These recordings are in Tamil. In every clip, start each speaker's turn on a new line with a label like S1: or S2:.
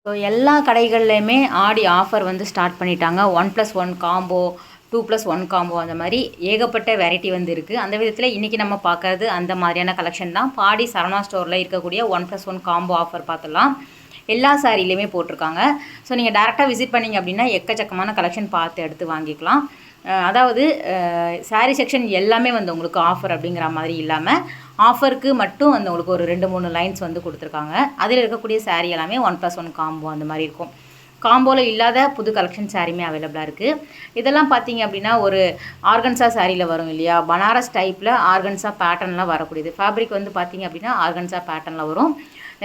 S1: ஸோ எல்லா கடைகள்லையுமே ஆடி ஆஃபர் வந்து ஸ்டார்ட் பண்ணிட்டாங்க. 1+1 காம்போ, 2+1 காம்போ அந்த மாதிரி ஏகப்பட்ட வெரைட்டி வந்து இருக்குது. அந்த விதத்தில் இன்றைக்கி நம்ம பார்க்குறது அந்த மாதிரியான கலெக்ஷன் தான். பாடி சரவணா ஸ்டோரில் இருக்கக்கூடிய 1+1 காம்போ ஆஃபர் பார்த்துடலாம். எல்லா சாரிலையுமே போட்டிருக்காங்க. ஸோ நீங்கள் டேரெக்டாக விசிட் பண்ணிங்க அப்படின்னா எக்கச்சக்கமான கலெக்ஷன் பார்த்து எடுத்து வாங்கிக்கலாம். அதாவது சாரீ செக்ஷன் எல்லாமே வந்து உங்களுக்கு ஆஃபர் அப்படிங்கிற மாதிரி இல்லாமல் ஆஃபருக்கு மட்டும் வந்து உங்களுக்கு ஒரு 2-3 லைன்ஸ் வந்து கொடுத்துருக்காங்க. அதில் இருக்கக்கூடிய சாரீ எல்லாமே 1+1 காம்போ அந்த மாதிரி இருக்கும். காம்போவில் இல்லாத புது கலெக்ஷன் சாரியுமே அவைலபிளாக இருக்குது. இதெல்லாம் பார்த்தீங்க அப்படின்னா ஒரு ஆர்கன்சா சாரியில் வரும் இல்லையா, பனாரஸ் டைப்பில் ஆர்கன்சா பேட்டர்ன்லாம் வரக்கூடியது. ஃபேப்ரிக் வந்து பார்த்தீங்க அப்படின்னா ஆர்கன்சா பேட்டர்னில் வரும்.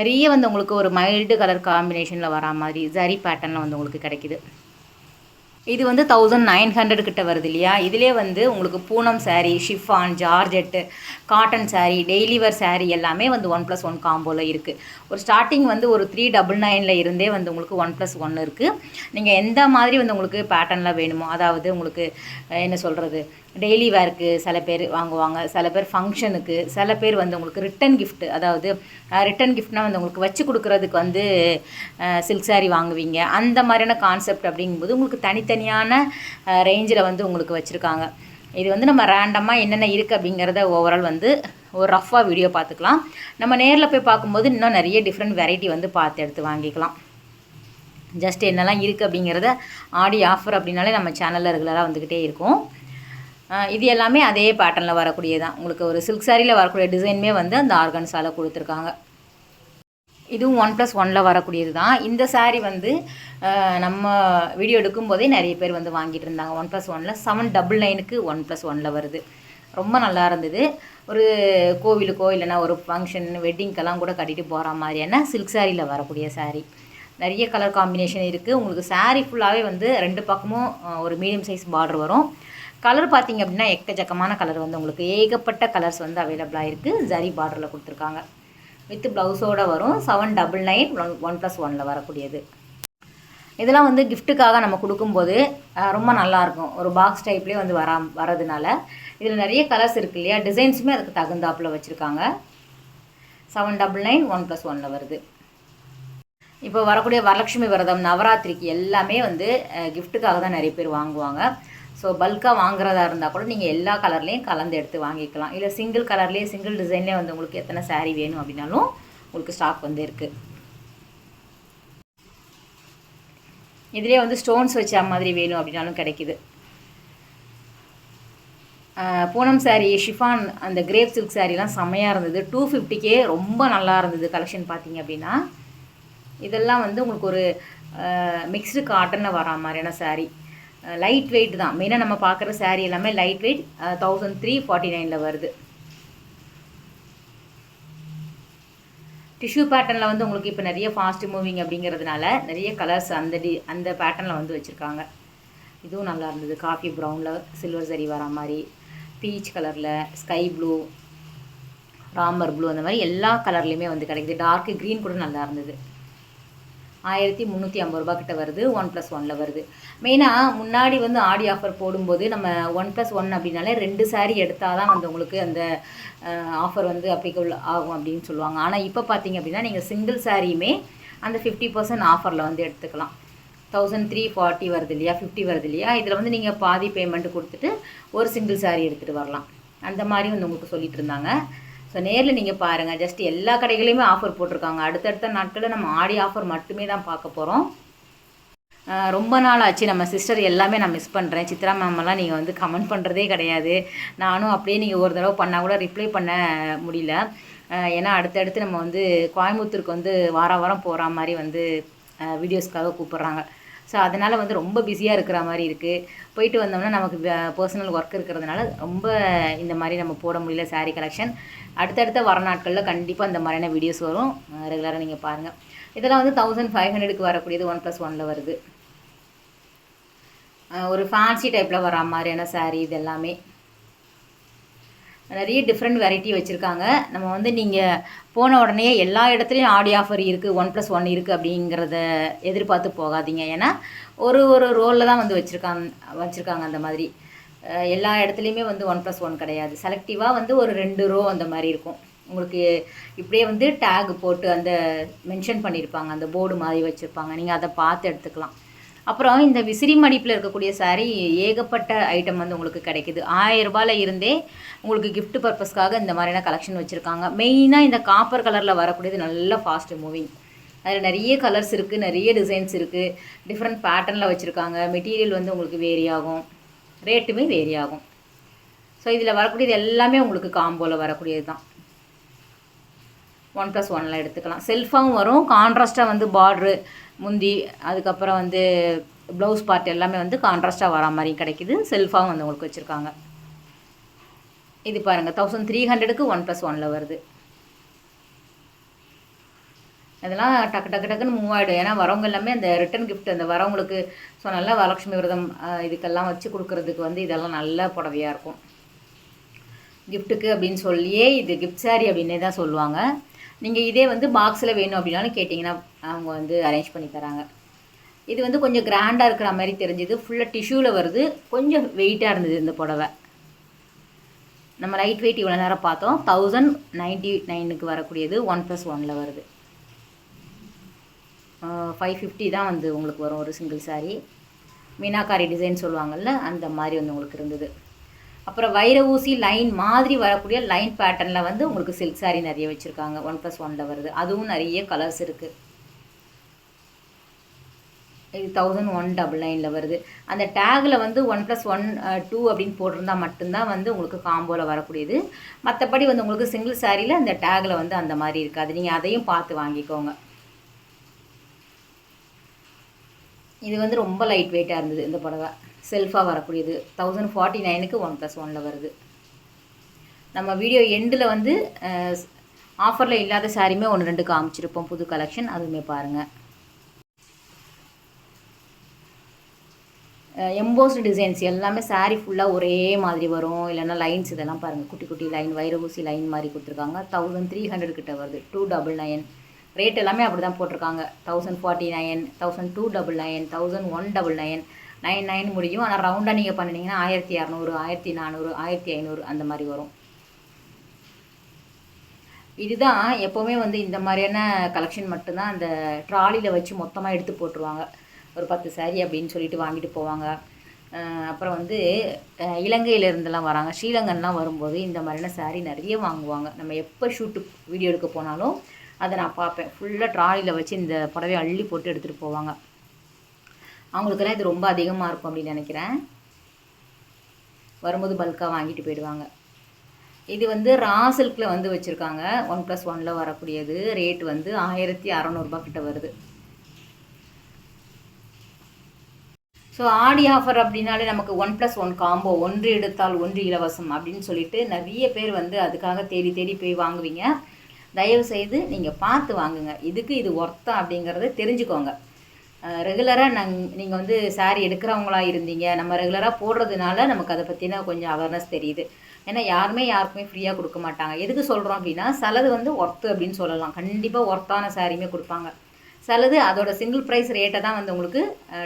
S1: நிறைய வந்து உங்களுக்கு ஒரு மைல்டு கலர் காம்பினேஷனில் வரா மாதிரி ஜரி பேட்டர்னில் வந்து உங்களுக்கு கிடைக்கிது. இது வந்து 1900 கிட்ட வருது இல்லையா. இதிலே வந்து உங்களுக்கு Poonam sari, chiffon, georgette, cotton sari, daily வேர் சாரீ எல்லாமே வந்து 1+1 காம்போவில் இருக்குது. ஒரு ஸ்டார்டிங் வந்து ஒரு 399 இருந்தே வந்து உங்களுக்கு 1+1 இருக்குது. நீங்கள் எந்த மாதிரி வந்து உங்களுக்கு பேட்டர்னில் வேணுமோ, அதாவது உங்களுக்கு என்ன சொல்கிறது, டெய்லி வேருக்கு சில பேர் வாங்குவாங்க, சில பேர் ஃபங்க்ஷனுக்கு, சில பேர் வந்து உங்களுக்கு ரிட்டன் கிஃப்ட்டு, அதாவது ரிட்டன் கிஃப்ட்னால் வந்து உங்களுக்கு வச்சு கொடுக்குறதுக்கு வந்து சில்க் சாரீ வாங்குவீங்க. அந்த மாதிரியான கான்செப்ட் அப்படிங்கும்போது உங்களுக்கு தனித்தனியான ரேஞ்சில் வந்து உங்களுக்கு வச்சுருக்காங்க. இது வந்து நம்ம ரேண்டமாக என்னென்ன இருக்குது அப்படிங்கிறத ஓவரால் வந்து ஒரு ரஃப்பாக வீடியோ பார்த்துக்கலாம். நம்ம நேரில் போய் பார்க்கும்போது இன்னும் நிறைய டிஃப்ரெண்ட் வெரைட்டி வந்து பார்த்து எடுத்து வாங்கிக்கலாம். ஜஸ்ட் என்னெல்லாம் இருக்குது அப்படிங்கிறத ஆடி ஆஃபர் அப்படின்னாலே நம்ம சேனலில் ரெகுலராக வந்துக்கிட்டே இருக்கும். இது எல்லாமே அதே பேட்டர்னில் வரக்கூடியதான். உங்களுக்கு ஒரு சில்க் சாரியில் வரக்கூடிய டிசைனுமே வந்து அந்த ஆர்கன்ஸால் கொடுத்துருக்காங்க. இதுவும் 1+1 வரக்கூடியது தான். இந்த சாரீ வந்து நம்ம வீடியோ எடுக்கும்போதே நிறைய பேர் வந்து வாங்கிட்டு இருந்தாங்க. 1+1 799க்கு 1+1 வருது. ரொம்ப நல்லா இருந்தது. ஒரு கோவிலுக்கோ இல்லைனா ஒரு ஃபங்க்ஷன் வெட்டிங்க்கெல்லாம் கூட கட்டிட்டு போகிற மாதிரியான சில்க் சாரியில் வரக்கூடிய சாரீ. நிறைய கலர் காம்பினேஷன் இருக்குது. உங்களுக்கு சாரீ ஃபுல்லாகவே வந்து 2 பக்கமும் ஒரு மீடியம் சைஸ் பார்டர் வரும். கலர் பார்த்திங்க அப்படின்னா எக்கச்சக்கமான கலர் வந்து உங்களுக்கு ஏகப்பட்ட கலர்ஸ் வந்து அவைலபிளாக இருக்குது. ஜரி பார்டரில் கொடுத்துருக்காங்க. வித் ப்ளவுஸோடு வரும். 799 1+1 வரக்கூடியது. இதெல்லாம் வந்து கிஃப்ட்டுக்காக நம்ம கொடுக்கும்போது ரொம்ப நல்லாயிருக்கும். ஒரு பாக்ஸ் டைப்லேயே வந்து வரதுனால இதில் நிறைய கலர்ஸ் இருக்குது இல்லையா, டிசைன்ஸுமே அதுக்கு தகுந்தாப்பில் வச்சுருக்காங்க. 799 1+1 வருது. இப்போ வரக்கூடிய வரலட்சுமி விரதம், நவராத்திரிக்கு எல்லாமே வந்து கிஃப்ட்டுக்காக தான் நிறைய பேர் வாங்குவாங்க. ஸோ பல்காக வாங்குறதா இருந்தால் கூட நீங்கள் எல்லா கலர்லேயும் கலந்து எடுத்து வாங்கிக்கலாம். இல்லை சிங்கிள் கலர்லேயே சிங்கிள் டிசைன்லேயே வந்து உங்களுக்கு எத்தனை சாரீ வேணும் அப்படின்னாலும் உங்களுக்கு ஸ்டாக் வந்து இருக்குது. இதிலே வந்து ஸ்டோன்ஸ் வச்ச மாதிரி வேணும் அப்படின்னாலும் கிடைக்கிது. பூனம் சாரீ, ஷிஃபான், அந்த கிரேப் சில்க் சாரீலாம் செம்மையாக இருந்தது. 250க்கே ரொம்ப நல்லா இருந்தது கலெக்ஷன் பார்த்தீங்க அப்படின்னா. இதெல்லாம் வந்து உங்களுக்கு ஒரு மிக்ஸ்டு காட்டனில் வரா மாதிரியான சாரீ. லைட் வெயிட் தான். மெயினாக நம்ம பார்க்குற சாரீ எல்லாமே லைட் வெயிட். 1349 வருது. டிஷ்யூ பேட்டர்னில் வந்து உங்களுக்கு இப்போ நிறைய ஃபாஸ்ட் மூவிங் அப்படிங்கிறதுனால நிறைய கலர்ஸ் அந்த பேட்டர்னில் வந்து வச்சுருக்காங்க. இதுவும் நல்லா இருந்தது. காஃபி ப்ரௌனில் சில்வர் சரி வரா மாதிரி, பீச் கலரில், ஸ்கை ப்ளூ, ராமர் ப்ளூ, அந்த மாதிரி எல்லா கலர்லேயுமே வந்து கிடைக்குது. டார்க் க்ரீன் கூட நல்லா இருந்தது. 1350 ரூபா கிட்ட வருது. 1+1 வருது. மெயினாக முன்னாடி வந்து ஆடி ஆஃபர் போடும்போது நம்ம 1+1 அப்படின்னாலே 2 சாரீ எடுத்தால் தான் வந்து உங்களுக்கு அந்த ஆஃபர் வந்து அப்ளிகபிள் ஆகும் அப்படின்னு சொல்லுவாங்க. ஆனால் இப்போ பார்த்தீங்க அப்படின்னா நீங்கள் சிங்கிள் சாரியுமே அந்த 50% ஆஃபரில் வந்து எடுத்துக்கலாம். 1340 வருது இல்லையா, 50 வருது இல்லையா, இதில் வந்து நீங்கள் பாதி பேமெண்ட் கொடுத்துட்டு ஒரு சிங்கிள் சாரீ எடுத்துகிட்டு வரலாம். அந்த மாதிரி வந்து உங்களுக்கு சொல்லிட்டு இருந்தாங்க. ஸோ நேரில் நீங்கள் பாருங்கள். ஜஸ்ட் எல்லா கடைகளையுமே ஆஃபர் போட்டிருக்காங்க. அடுத்தடுத்த நாட்களில் நம்ம ஆடி ஆஃபர் மட்டுமே தான் பார்க்க போகிறோம். ரொம்ப நாள் ஆச்சு. நம்ம சிஸ்டர் எல்லாமே நான் மிஸ் பண்ணுறேன். சித்ரா மேமெல்லாம் நீங்கள் வந்து கமெண்ட் பண்ணுறதே கிடையாது. நானும் அப்படியே நீங்கள் ஒரு தடவை பண்ணால் கூட ரிப்ளை பண்ண முடியல. ஏன்னா அடுத்தடுத்து நம்ம வந்து கோயம்புத்தூருக்கு வந்து வாரம் போகிற மாதிரி வந்து வீடியோஸ்க்காக கூப்பிட்றாங்க. ஸோ அதனால் வந்து ரொம்ப பிஸியாக இருக்கிற மாதிரி இருக்குது. போயிட்டு வந்தோம்னா நமக்கு பர்சனல் ஒர்க் இருக்கிறதுனால ரொம்ப இந்த மாதிரி நம்ம போட முடியல சாரீ கலெக்ஷன். அடுத்தடுத்த வர நாட்களில் கண்டிப்பாக இந்த மாதிரியான வீடியோஸ் வரும். ரெகுலராக நீங்கள் பாருங்கள். இதெல்லாம் வந்து 1500க்கு வரக்கூடியது. 1+1 வருது. ஒரு ஃபேன்சி டைப்பில் வரா மாதிரியான சாரீ இது எல்லாமே. நிறைய டிஃப்ரெண்ட் வெரைட்டி வச்சுருக்காங்க. நம்ம வந்து நீங்கள் போன உடனே எல்லா இடத்துலையும் ஆடி ஆஃபர் இருக்குது, 1+1 இருக்குது அப்படிங்கிறத எதிர்பார்த்து போகாதீங்க. ஏன்னா ஒரு ரோலில் தான் வந்து வச்சுருக்காங்க அந்த மாதிரி. எல்லா இடத்துலையுமே வந்து 1+1 கிடையாது. செலக்டிவாக வந்து ஒரு 2 ரோ அந்த மாதிரி இருக்கும். உங்களுக்கு இப்படியே வந்து டேக் போட்டு அந்த மென்ஷன் பண்ணியிருப்பாங்க, அந்த போர்டு மாதிரி வச்சுருப்பாங்க, நீங்கள் அதை பார்த்து எடுத்துக்கலாம். அப்புறம் இந்த விசிறி மடிப்பில் இருக்கக்கூடிய சாரீ ஏகப்பட்ட ஐட்டம் வந்து உங்களுக்கு கிடைக்குது. 1000 ரூபாயில் இருந்தே உங்களுக்கு கிஃப்ட் பர்பஸ்க்காக இந்த மாதிரியான கலெக்ஷன் வச்சுருக்காங்க. மெயினாக இந்த காப்பர் கலரில் வரக்கூடியது நல்ல ஃபாஸ்ட் மூவிங். அதில் நிறைய கலர்ஸ் இருக்குது, நிறைய டிசைன்ஸ் இருக்குது, டிஃப்ரெண்ட் பேட்டர்னில் வச்சுருக்காங்க. மெட்டீரியல் வந்து உங்களுக்கு வேரி ஆகும், ரேட்டுமே வேரி ஆகும். ஸோ இதில் வரக்கூடியது எல்லாமே உங்களுக்கு காம்போவில் வரக்கூடியது தான். 1+1 எடுத்துக்கலாம். செல்ஃபாகவும் வரும், கான்ட்ராஸ்ட்டாக வந்து பார்ட்ரு முந்தி அதுக்கப்புறம் வந்து ப்ளவுஸ் பார்ட் எல்லாமே வந்து கான்ட்ராஸ்ட்டாக வர மாதிரி கிடைக்கிது. செல்ஃபாகவும் வந்து உங்களுக்கு வச்சுருக்காங்க. இது பாருங்கள் 1300க்கு 1+1 வருது. அதெல்லாம் டக்கு டக்கு டக்குன்னு மூவ் ஆகிடும். ஏன்னா வரவங்க எல்லாமே அந்த ரிட்டன் கிஃப்ட் அந்த வரவங்களுக்கு ஸோ நல்லா வரலட்சுமி விரதம் இதுக்கெல்லாம் வச்சு கொடுக்குறதுக்கு வந்து இதெல்லாம் நல்ல புடவையாக இருக்கும். கிஃப்ட்டுக்கு அப்படின்னு சொல்லியே இது கிஃப்ட் சாரீ அப்படின்னே தான் சொல்லுவாங்க. நீங்கள் இதே வந்து பாக்ஸில் வேணும் அப்படின்னாலும் கேட்டிங்கன்னா அவங்க வந்து அரேஞ்ச் பண்ணி தராங்க. இது வந்து கொஞ்சம் கிராண்டாக இருக்கிற மாதிரி தெரிஞ்சுது. ஃபுல்லாக டிஷ்யூவில் வருது, கொஞ்சம் வெயிட்டாக இருந்தது இந்த புடவை. நம்ம லைட் வெயிட் இவ்வளோ நேரம் பார்த்தோம். 1099க்கு வரக்கூடியது 1+1 வருது. 550 தான் வந்து உங்களுக்கு வரும் ஒரு சிங்கிள் சாரீ. மீனாக்காரி டிசைன் சொல்லுவாங்கள்ல, அந்த மாதிரி வந்து உங்களுக்கு இருந்தது. அப்புறம் வைர ஊசி லைன் மாதிரி வரக்கூடிய லைன் பேட்டர்னில் வந்து உங்களுக்கு சில்க் சாரீ நிறைய வச்சுருக்காங்க. 1+1 வருது. அதுவும் நிறைய கலர்ஸ் இருக்குது. இது 1199 வருது. அந்த டேகில் வந்து 1+1 2 அப்படின்னு போட்டிருந்தால் மட்டும்தான் வந்து உங்களுக்கு காம்போவில் வரக்கூடியது. மற்றபடி வந்து உங்களுக்கு சிங்கிள் சாரியில் அந்த டேகில் வந்து அந்த மாதிரி இருக்காது. நீங்கள் அதையும் பார்த்து வாங்கிக்கோங்க. இது வந்து ரொம்ப லைட் வெயிட்டாக இருந்தது இந்த புடவை. செல்ஃபாக வரக்கூடியது 1049க்கு 1+1 வருது. நம்ம வீடியோ எண்டில் வந்து ஆஃபரில் இல்லாத சாரியுமே 1-2 காமிச்சிருப்போம், புது கலெக்ஷன், அதுவுமே பாருங்கள். எம்போஸ்டு டிசைன்ஸ் எல்லாமே சாரீ ஃபுல்லாக ஒரே மாதிரி வரும். இல்லைன்னா லைன்ஸ் இதெல்லாம் பாருங்கள், குட்டி குட்டி லைன் வைர ஊசி லைன் மாதிரி கொடுத்துருக்காங்க. 1300 கிட்ட வருது. 299 ரேட் எல்லாமே அப்படி தான் போட்டிருக்காங்க. 1049, 1299, 1199, 99 முடியும். ஆனால் ரவுண்டாக நீங்கள் பண்ணினீங்கன்னா 1200, 1400, 1500 அந்த மாதிரி வரும். இதுதான் எப்போவுமே வந்து இந்த மாதிரியான கலெக்ஷன் மட்டும்தான் அந்த ட்ராலியில் வச்சு மொத்தமாக எடுத்து போட்டுருவாங்க. ஒரு 10 சாரீ அப்படின்னு சொல்லிட்டு வாங்கிட்டு போவாங்க. அப்புறம் வந்து இலங்கையிலேருந்துலாம் வராங்க, ஸ்ரீலங்கன்லாம் வரும்போது இந்த மாதிரியான சாரீ நிறைய வாங்குவாங்க. நம்ம எப்போ ஷூட்டு வீடியோ எடுக்க போனாலும் அதை நான் பார்ப்பேன். ஃபுல்லாக ட்ராலியில் வச்சு இந்த புடவையை அள்ளி போட்டு எடுத்துகிட்டு போவாங்க. அவங்களுக்கெல்லாம் இது ரொம்ப அதிகமாக இருக்கும் அப்படின்னு நினைக்கிறேன். வரும்போது பல்காக வாங்கிட்டு போயிடுவாங்க. இது வந்து ரா சில்கில் வந்து வச்சுருக்காங்க. 1+1 வரக்கூடியது. ரேட் வந்து 1600 கிட்ட வருது. ஸோ ஆடி ஆஃபர் அப்படின்னாலே நமக்கு 1+1 காம்போ, 1 எடுத்தால் 1 இலவசம் அப்படின்னு சொல்லிட்டு நிறைய பேர் வந்து அதுக்காக தேடி தேடி போய் வாங்குவீங்க. தயவுசெய்து நீங்கள் பார்த்து வாங்குங்க. இதுக்கு இது ஒர்த்தா அப்படிங்கிறத தெரிஞ்சுக்கோங்க. ரெகுலராக நீங்கள் வந்து சாரீ எடுக்கிறவங்களா இருந்தீங்க, நம்ம ரெகுலராக போடுறதுனால நமக்கு அதை பற்றின கொஞ்சம் அவேர்னஸ் தெரியுது. ஏன்னா யாருக்குமே ஃப்ரீயாக கொடுக்க மாட்டாங்க. எதுக்கு சொல்கிறோம் அப்படின்னா, சிலது வந்து ஒர்த்து அப்படின்னு சொல்லலாம். கண்டிப்பாக ஒர்த்தான சாரியுமே கொடுப்பாங்க. சிலது அதோட சிங்கிள் ப்ரைஸ் ரேட்டை தான் வந்து உங்களுக்கு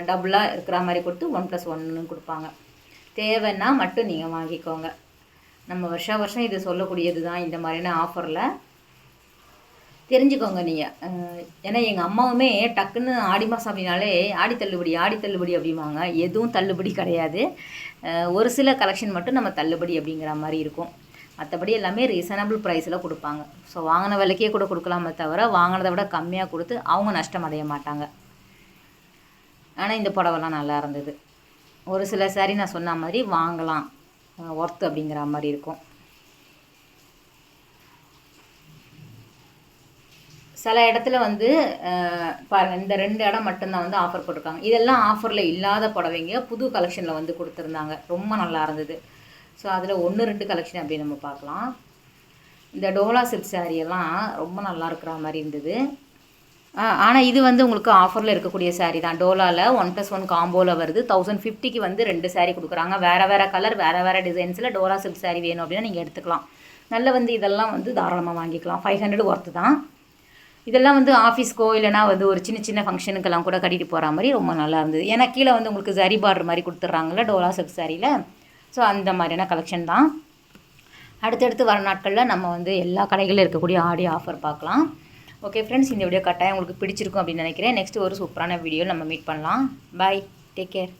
S1: டபுளாக இருக்கிற மாதிரி கொடுத்து 1+1 கொடுப்பாங்க. தேவைன்னா மட்டும் நீங்கள் வாங்கிக்கோங்க. நம்ம வருஷம் இது சொல்லக்கூடியது தான் இந்த மாதிரியான ஆஃபரில். தெரிஞ்சுக்கோங்க நீங்கள். ஏன்னா எங்கள் அம்மாவுமே டக்குன்னு ஆடி மாதம் அப்படின்னாலே ஆடி தள்ளுபடி அப்படிம்பாங்க. எதுவும் தள்ளுபடி கிடையாது. ஒரு சில கலெக்ஷன் மட்டும் நம்ம தள்ளுபடி அப்படிங்கிற மாதிரி இருக்கும். மற்றபடி எல்லாமே ரீசனபிள் ப்ரைஸில் கொடுப்பாங்க. ஸோ வாங்கின விலைக்கே கூட கொடுக்கலாமே தவிர வாங்கினதை விட கம்மியாக கொடுத்து அவங்க நஷ்டம் அடைய மாட்டாங்க. ஆனால் இந்த புடவைலாம் நல்லா இருந்தது. ஒரு சில சாரி நான் சொன்ன மாதிரி வாங்கலாம், ஒர்த்து அப்படிங்கிற மாதிரி இருக்கும். சில இடத்துல வந்து பாருங்கள், இந்த 2 இடம் மட்டும்தான் வந்து ஆஃபர் போட்டிருக்காங்க. இதெல்லாம் ஆஃபரில் இல்லாத புடவைங்க புது கலெக்ஷனில் வந்து கொடுத்துருந்தாங்க. ரொம்ப நல்லா இருந்தது. ஸோ அதில் 1-2 கலெக்ஷன் அப்படி நம்ம பார்க்கலாம். இந்த டோலா சில்க் சாரியெல்லாம் ரொம்ப நல்லா இருக்கிற மாதிரி இருந்தது. ஆனால் இது வந்து உங்களுக்கு ஆஃபரில் இருக்கக்கூடிய சாரீ தான். டோலாவில் 1+1 காம்போவில் வருது. 1050க்கு வந்து 2 சாரீ கொடுக்குறாங்க. வேறு கலர், வேறு டிசைன்ஸில் டோலா சில்க் சாரீ வேணும் அப்படின்னா நீங்கள் எடுத்துக்கலாம். நல்ல வந்து இதெல்லாம் வந்து தாராளமாக வாங்கிக்கலாம். 500 ஒர்த்து தான். இதெல்லாம் வந்து ஆஃபீஸ்க்கோ இல்லைனா வந்து ஒரு சின்ன ஃபங்க்ஷனுக்கெல்லாம் கூட கட்டிட்டு போகிற மாதிரி ரொம்ப நல்லா இருந்தது. ஏன்னா கீழே வந்து உங்களுக்கு ஜரி பார்டர் மாதிரி கொடுத்துட்றாங்கல்ல டோலா சில்க் சாரியில். ஸோ அந்த மாதிரியான கலெக்ஷன் தான். அடுத்தடுத்து வர நாட்களில் நம்ம வந்து எல்லா கடைகளிலும் இருக்கக்கூடிய ஆடி ஆஃபர் பார்க்கலாம். ஓகே ஃப்ரெண்ட்ஸ், இந்த வீடியோ கட்டாயம் உங்களுக்கு பிடிச்சிருக்கும் அப்படின்னு நினைக்கிறேன். நெக்ஸ்ட் ஒரு சூப்பரான வீடியோ நம்ம மீட் பண்ணலாம். பாய், டேக் கேர்.